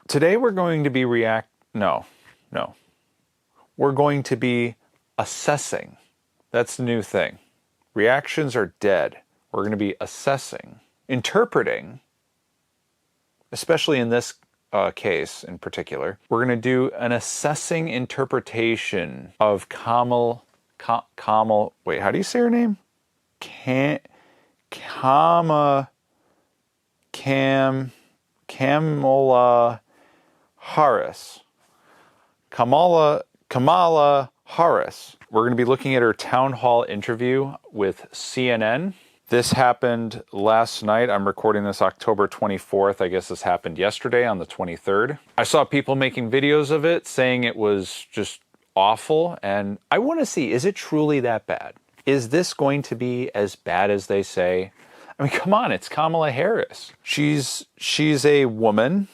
Today we're going to be no. We're going to be assessing. That's the new thing. Reactions are dead. We're going to be assessing, interpreting, especially in this case in particular. We're going to do an assessing interpretation of Kamala, wait, how do you say her name? Kamala Harris. Kamala Harris. We're going to be looking at her town hall interview with CNN. This happened last night. I'm recording this October 24th. I guess this happened yesterday on the 23rd. I saw people making videos of it saying it was just awful. And I want to see, is it truly that bad? Is this going to be as bad as they say? I mean, come on, it's Kamala Harris. She's a woman.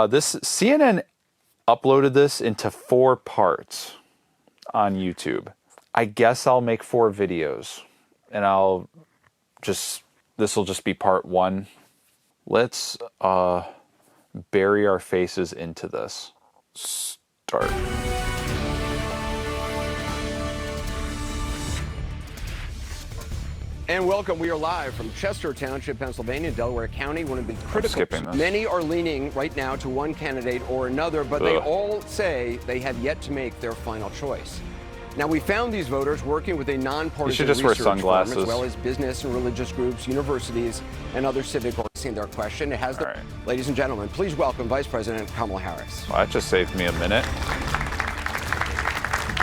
This CNN uploaded this into 4 parts on YouTube. I guess I'll make 4 videos, and this will just be part 1. Let's bury our faces into this. Start. And welcome. We are live from Chester Township, Pennsylvania, Delaware County, one of the critical. Many are leaning right now to one candidate or another, but they all say they have yet to make their final choice. Now, we found these voters working with a nonpartisan research firm, as well as business and religious groups, universities, and other civic organizations. Their question. It has the, ladies and gentlemen, please welcome Vice President Kamala Harris. Well, that just saved me a minute.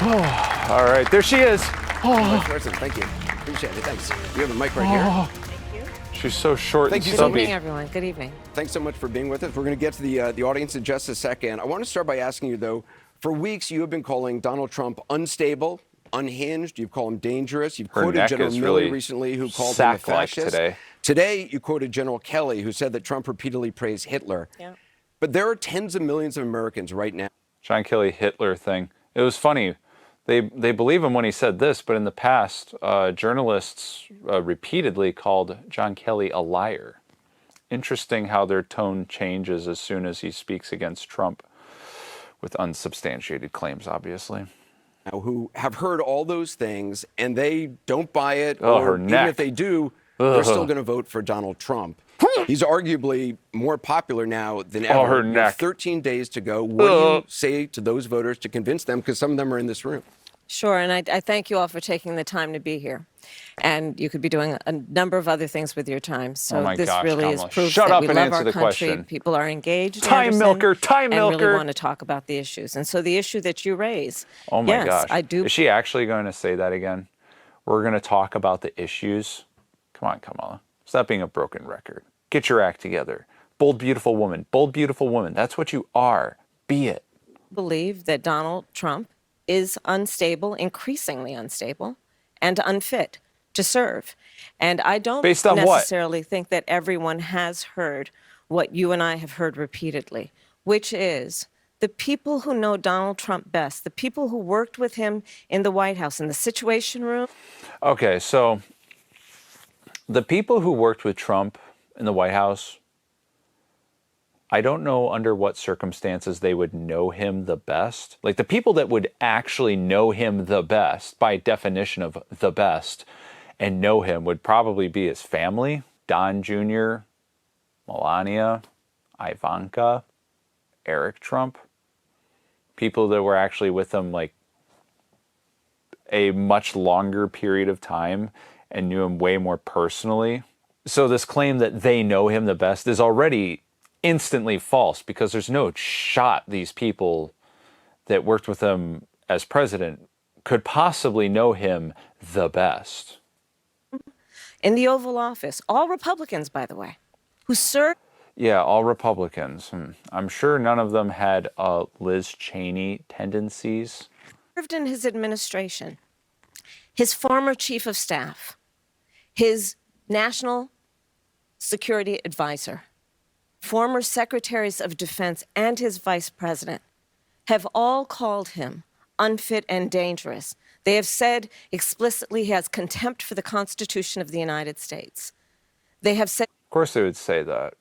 Oh, all right, there she is. Vice President, thank you. Appreciate it. Thanks. You have a mic right here. Thank you. She's so short and stubby. Good evening, everyone. Good evening. Thanks so much for being with us. We're going to get to the audience in just a second. I want to start by asking you, though, for weeks you have been calling Donald Trump unstable, unhinged. You've called him dangerous. You've quoted General Milley recently, who called him a fascist. Today, you quoted General Kelly, who said that Trump repeatedly praised Hitler. Yeah. But there are tens of millions of Americans right now. John Kelly Hitler thing. It was funny. They believe him when he said this, but in the past, journalists repeatedly called John Kelly a liar. Interesting how their tone changes as soon as he speaks against Trump, with unsubstantiated claims, obviously. Who have heard all those things, and they don't buy it, or even if they do, they're still going to vote for Donald Trump. He's arguably more popular now than ever. Her neck. 13 days to go. What do you say to those voters to convince them? Because some of them are in this room. Sure, and I thank you all for taking the time to be here. And you could be doing a number of other things with your time. So this really is proof that we love our country. People are engaged. Time milker. And really want to talk about the issues. And so the issue that you raise, oh my gosh, I do. Is she actually going to say that again? We're going to talk about the issues. Come on, Kamala. Stop being a broken record. Get your act together. Bold, beautiful woman. Bold, beautiful woman. That's what you are. Be it. Believe that Donald Trump is unstable, increasingly unstable, and unfit to serve. And I don't necessarily think that everyone has heard what you and I have heard repeatedly, which is the people who know Donald Trump best, the people who worked with him in the White House, in the Situation Room. Okay, so the people who worked with Trump in the White House, I don't know under what circumstances they would know him the best. Like the people that would actually know him the best, by definition of the best, and know him would probably be his family, Don Jr., Melania, Ivanka, Eric Trump. People that were actually with him like a much longer period of time and knew him way more personally. So this claim that they know him the best is already instantly false, because there's no shot these people that worked with him as president could possibly know him the best. In the Oval Office, all Republicans, by the way, who served. Yeah, all Republicans. I'm sure none of them had Liz Cheney tendencies. Served in his administration, his former chief of staff, his national security advisor, former secretaries of defense, and his vice president have all called him unfit and dangerous. They have said explicitly he has contempt for the Constitution of the United States. They have said... Of course they would say that.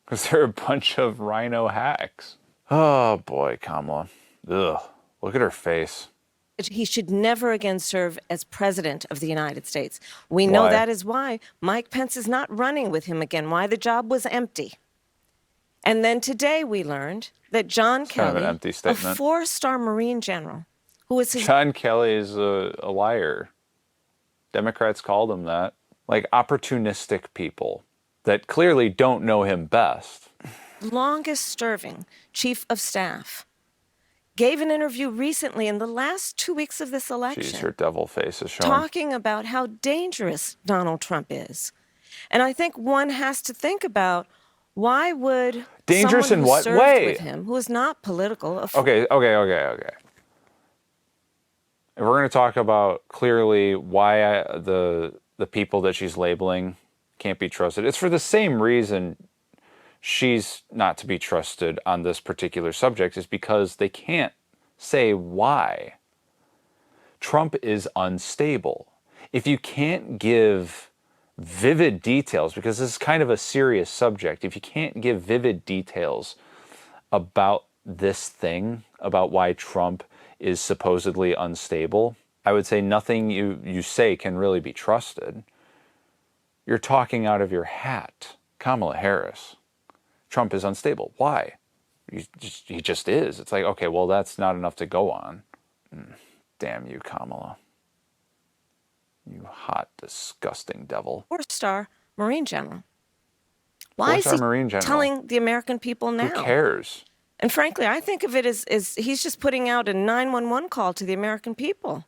Because they're a bunch of rhino hacks. Oh, boy, Kamala. Ugh. Look at her face. He should never again serve as president of the United States. We know that is why Mike Pence is not running with him again, why the job was empty. And then today we learned that John Kelly, kind of an empty statement, a four-star Marine general, who was his... John Kelly is a liar. Democrats called him that. Like opportunistic people that clearly don't know him best. Longest-serving chief of staff gave an interview recently in the last 2 weeks of this election. Jeez, her devil face is showing. Talking about how dangerous Donald Trump is. And I think one has to think about why would dangerous someone in who what served way? With him, who is not political... Okay. If we're going to talk about clearly why the people that she's labeling can't be trusted, it's for the same reason she's not to be trusted on this particular subject, is because they can't say why. Trump is unstable. If you can't give vivid details, because this is kind of a serious subject, if you can't give vivid details about this thing, about why Trump is supposedly unstable, I would say nothing you say can really be trusted. You're talking out of your hat. Kamala Harris. Trump is unstable. Why? He just is. It's like, okay, well, that's not enough to go on. Damn you, Kamala. You hot, disgusting devil. Four-star Marine general. Why is he telling the American people now? Who cares? And frankly, I think of it as he's just putting out a 911 call to the American people.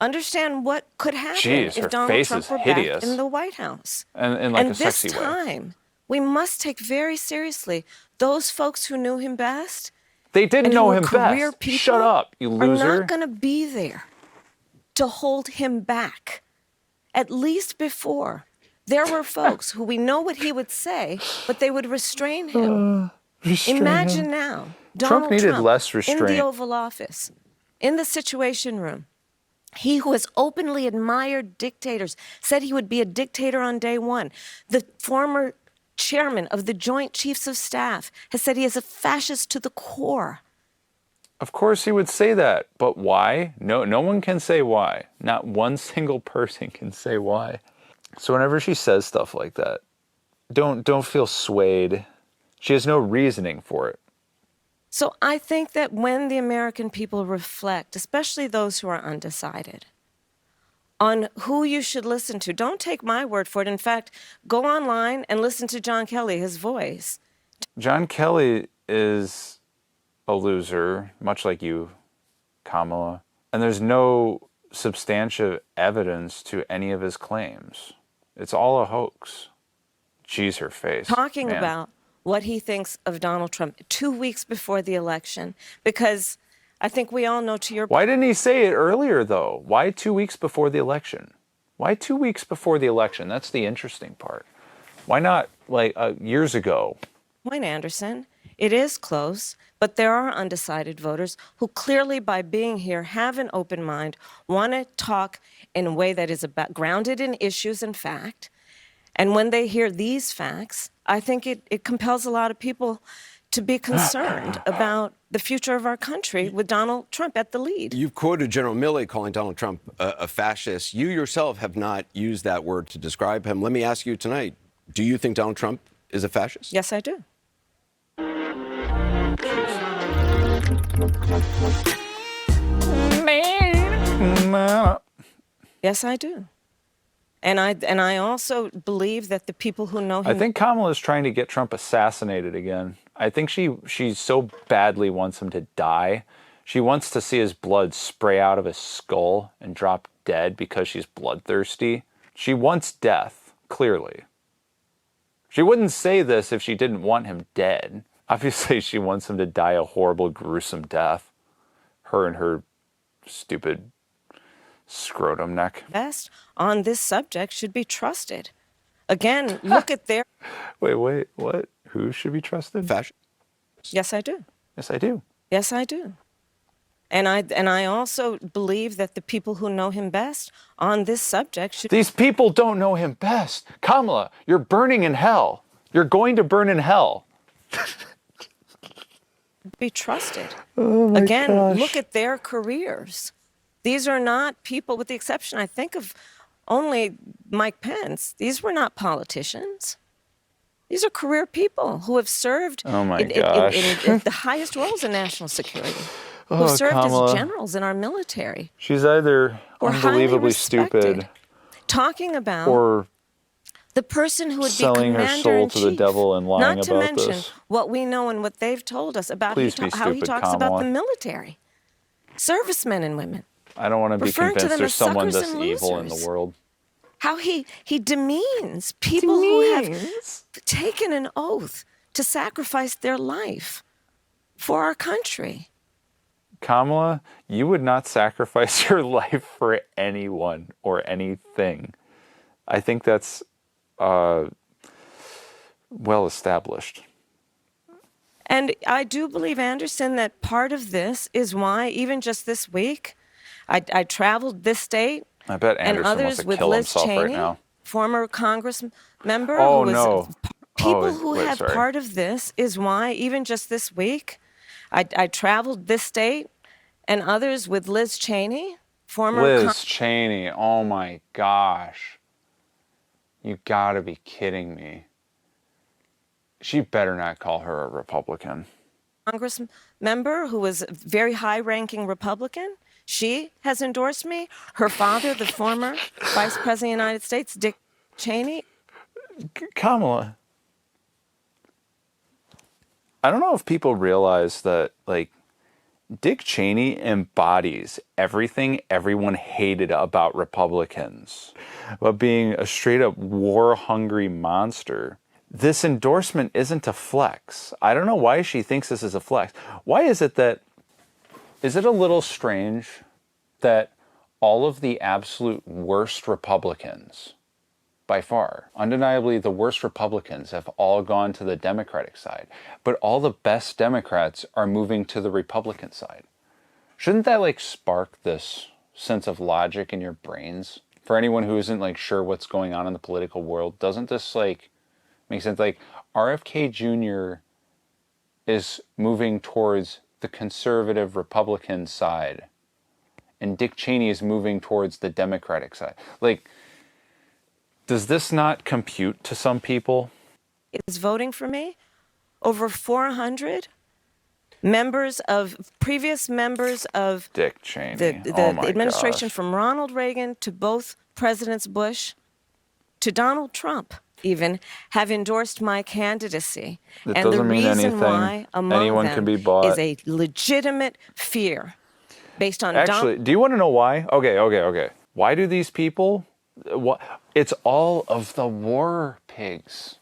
Understand what could happen if Donald Trump were back in the White House. And like a sexy way. And this time, we must take very seriously those folks who knew him best. They didn't know him best. Shut up, you loser. Are not going to be there to hold him back. At least before, there were folks who we know what he would say, but they would restrain him. Imagine now, Donald Trump needed less restraint. In the Oval Office, in the Situation Room. He who has openly admired dictators, said he would be a dictator on day one. The former chairman of the Joint Chiefs of Staff has said he is a fascist to the core. Of course he would say that, but why? No one can say why. Not one single person can say why. So whenever she says stuff like that, don't feel swayed. She has no reasoning for it. So I think that when the American people reflect, especially those who are undecided, on who you should listen to, don't take my word for it. In fact, go online and listen to John Kelly, his voice. John Kelly is a loser, much like you, Kamala. And there's no substantive evidence to any of his claims. It's all a hoax. Jeez, her face. Talking about what he thinks of Donald Trump 2 weeks before the election, because I think we all know to your... Why didn't he say it earlier, though? Why 2 weeks before the election? Why 2 weeks before the election? That's the interesting part. Why not, like, years ago? Point, Anderson. It is close, but there are undecided voters who clearly, by being here, have an open mind, want to talk in a way that is grounded in issues and fact. And when they hear these facts, I think it compels a lot of people to be concerned about the future of our country with Donald Trump at the lead. You've quoted General Milley calling Donald Trump a fascist. You yourself have not used that word to describe him. Let me ask you tonight, do you think Donald Trump is a fascist? Yes, I do. Yes, I do. And I also believe that the people who know him... I think Kamala is trying to get Trump assassinated again. I think she so badly wants him to die. She wants to see his blood spray out of his skull and drop dead because she's bloodthirsty. She wants death, clearly. She wouldn't say this if she didn't want him dead. Obviously, she wants him to die a horrible, gruesome death. Her and her stupid scrotum neck. Best on this subject should be trusted. Again, look at their... Wait, what? Who should be trusted? Fascist? Yes, I do. Yes, I do. Yes, I do. And I also believe that the people who know him best on this subject should... These people don't know him best. Kamala, you're burning in hell. You're going to burn in hell. Be trusted. Oh my Again, gosh. look at their careers. These are not people, with the exception, I think, of only Mike Pence. These were not politicians. These are career people who have served Oh my in gosh. the highest roles in national security, who Oh, have served Kamala. as generals in our military. She's either Who are unbelievably stupid talking about or the person who would be selling her soul to the commander-in-chief, devil and lying not to about mention this. what we know and what they've told us about Please be how he stupid, talks Kamala. about the military, servicemen and women. I don't want to be referring to convinced them there's as someone suckers this and evil in the losers. world. How he demeans people who have taken an oath to sacrifice their life for our country. Kamala, you would not sacrifice your life for anyone or anything. I think that's well established. And I do believe, Anderson, that part of this is why, even just this week, I traveled this state. I bet Anderson and wants others to with kill Liz himself Cheney, right now. former Congress member. Oh, who was, no. People Oh, who wait, have sorry. part of this is why, even just this week, I traveled this state and others with Liz Cheney, former Liz Cheney, oh my gosh. You gotta be kidding me. She better not call her a Republican. Congress member who was a very high-ranking Republican. She has endorsed me. Her father, the former Vice President of the United States, Dick Cheney. Kamala, I don't know if people realize that, like, Dick Cheney embodies everything everyone hated about Republicans, about being a straight-up war-hungry monster. This endorsement isn't a flex. I don't know why she thinks this is a flex. Why is it that... Is it a little strange that all of the absolute worst Republicans, by far, undeniably the worst Republicans, have all gone to the Democratic side, but all the best Democrats are moving to the Republican side? Shouldn't that, like, spark this sense of logic in your brains? For anyone who isn't, like, sure what's going on in the political world, doesn't this, like, make sense? Like, RFK Jr. is moving towards the conservative Republican side, and Dick Cheney is moving towards the Democratic side. Like, does this not compute to some people? Is voting for me. Over 400 previous members of Dick Cheney. the administration, from Ronald Reagan to both Presidents Bush to Donald Trump, even, have endorsed my candidacy. That and the doesn't mean reason anything. why among Anyone them can be bought. is a legitimate fear based on Actually, do you want to know why? Okay. Why do these people... It's all of the war pigs.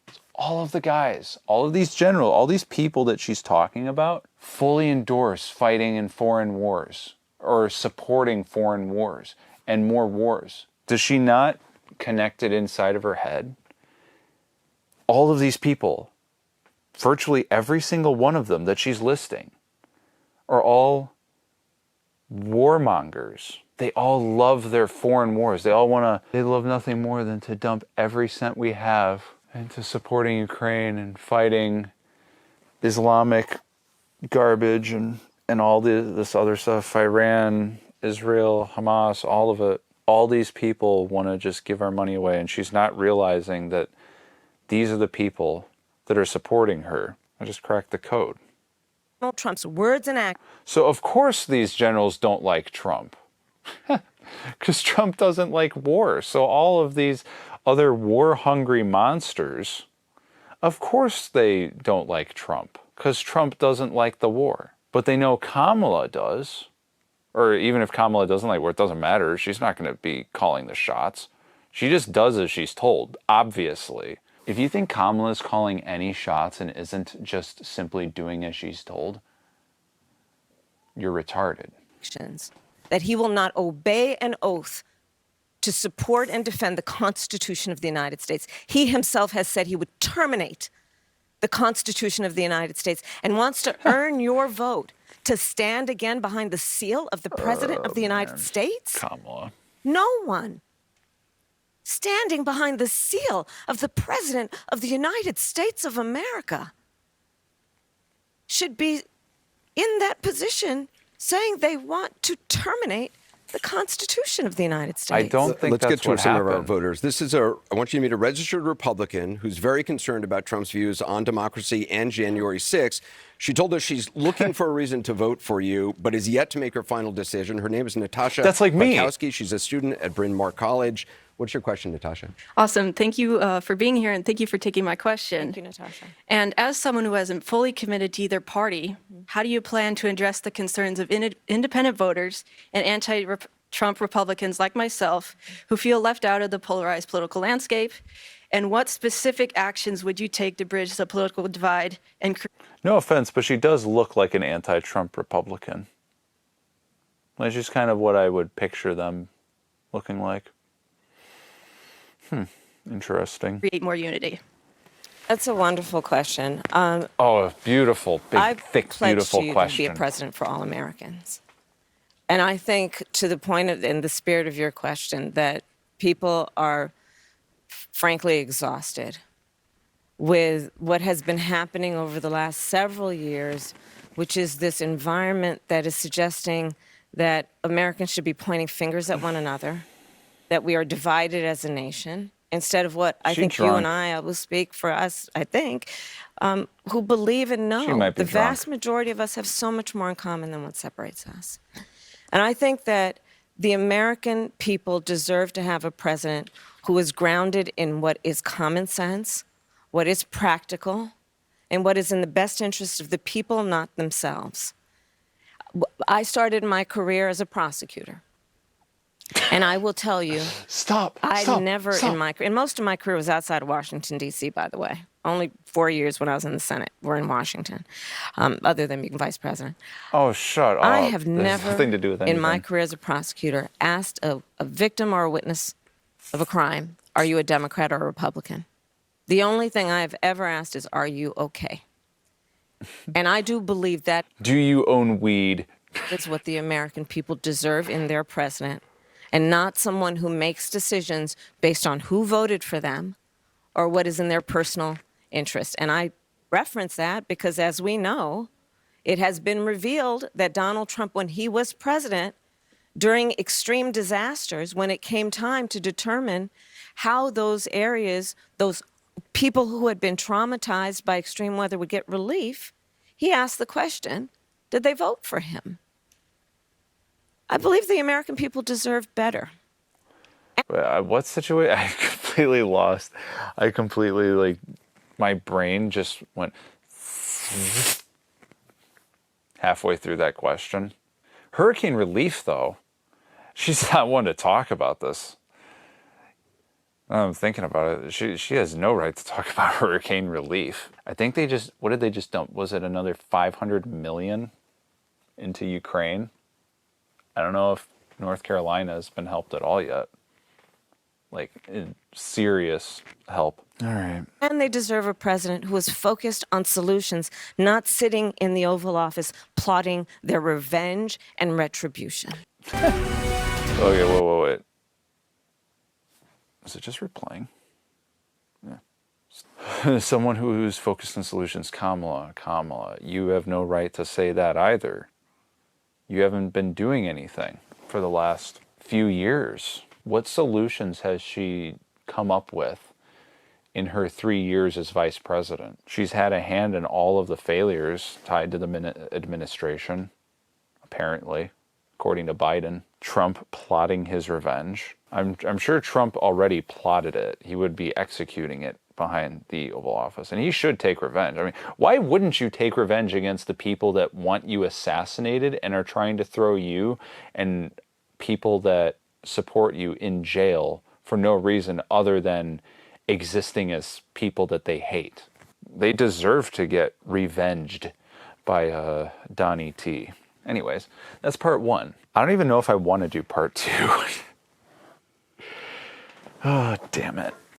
It's all of the guys. All of these generals, all these people that she's talking about fully endorse fighting in foreign wars or supporting foreign wars and more wars. Does she not connect it inside of her head? All of these people, virtually every single one of them that she's listing, are all warmongers. They all love their foreign wars. They love nothing more than to dump every cent we have into supporting Ukraine and fighting Islamic garbage and all this other stuff. Iran, Israel, Hamas, all of it. All these people want to just give our money away, and she's not realizing that these are the people that are supporting her. I just cracked the code. Donald Trump's words and acts. So of course these generals don't like Trump. Because Trump doesn't like war. So all of these other war-hungry monsters, of course they don't like Trump. Because Trump doesn't like the war. But they know Kamala does. Or even if Kamala doesn't like war, it doesn't matter. She's not going to be calling the shots. She just does as she's told, obviously. If you think Kamala's calling any shots and isn't just simply doing as she's told, you're retarded. That he will not obey an oath to support and defend the Constitution of the United States. He himself has said he would terminate the Constitution of the United States and wants to earn your vote to stand again behind the seal of the President of the United States? Kamala. No one standing behind the seal of the President of the United States of America, should be in that position saying they want to terminate the Constitution of the United States. I don't think Let's that's get to what some happened. of our voters. I want you to meet a registered Republican who's very concerned about Trump's views on democracy and January 6th. She told us she's looking for a reason to vote for you, but is yet to make her final decision. Her name is Natasha That's like me. Bukowski. She's a student at Bryn Mawr College. What's your question, Natasha? Awesome. Thank you for being here, and thank you for taking my question. Thank you, Natasha. And as someone who hasn't fully committed to either party, how do you plan to address the concerns of independent voters and anti-Trump Republicans like myself who feel left out of the polarized political landscape? And what specific actions would you take to bridge the political divide and No offense, but she does look like an anti-Trump Republican. That's just kind of what I would picture them looking like. Interesting. create more unity? That's a wonderful question. Oh, a beautiful, big, I thick, pledge beautiful to you question. to be a president for all Americans. And I think, to the point of, in the spirit of your question, that people are frankly exhausted with what has been happening over the last several years, which is this environment that is suggesting that Americans should be pointing fingers at one another, that we are divided as a nation, instead of what I think you and I will speak for us, I think, who believe and know the vast majority of us have so much more in common than what separates us. And I think that the American people deserve to have a president who is grounded in what is common sense, what is practical, and what is in the best interest of the people, not themselves. I started my career as a prosecutor. And I will tell you, and most of my career was outside of Washington, D.C., by the way. Only 4 years when I was in the Senate were in Washington, other than being vice president. Oh, shut up. I have never, nothing to do with anything. in my career as a prosecutor, asked a victim or a witness of a crime, are you a Democrat or a Republican? The only thing I've ever asked is, are you okay? And I do believe that. Do you own weed? Is what the American people deserve in their president, and not someone who makes decisions based on who voted for them or what is in their personal interest. And I reference that because, as we know, it has been revealed that Donald Trump, when he was president, during extreme disasters, when it came time to determine how those areas, those people who had been traumatized by extreme weather would get relief, he asked the question, did they vote for him? I believe the American people deserve better. What situation? I completely lost. I completely, my brain just went halfway through that question. Hurricane relief, though. She's not one to talk about this. I'm thinking about it. She has no right to talk about hurricane relief. I think what did they just dump? Was it another $500 million into Ukraine? I don't know if North Carolina has been helped at all yet. Serious help. All right. And they deserve a president who is focused on solutions, not sitting in the Oval Office plotting their revenge and retribution. Okay, wait. Is it just replaying? Yeah. Someone who's focused on solutions. Kamala, you have no right to say that either. You haven't been doing anything for the last few years. What solutions has she come up with in her 3 years as vice president? She's had a hand in all of the failures tied to the administration, apparently, according to Biden. Trump plotting his revenge. I'm sure Trump already plotted it. He would be executing it behind the Oval Office. And he should take revenge. I mean, why wouldn't you take revenge against the people that want you assassinated and are trying to throw you and people that support you in jail for no reason other than existing as people that they hate? They deserve to get revenged by Donnie T. Anyways, that's part one. I don't even know if I want to do part two. Oh, damn it.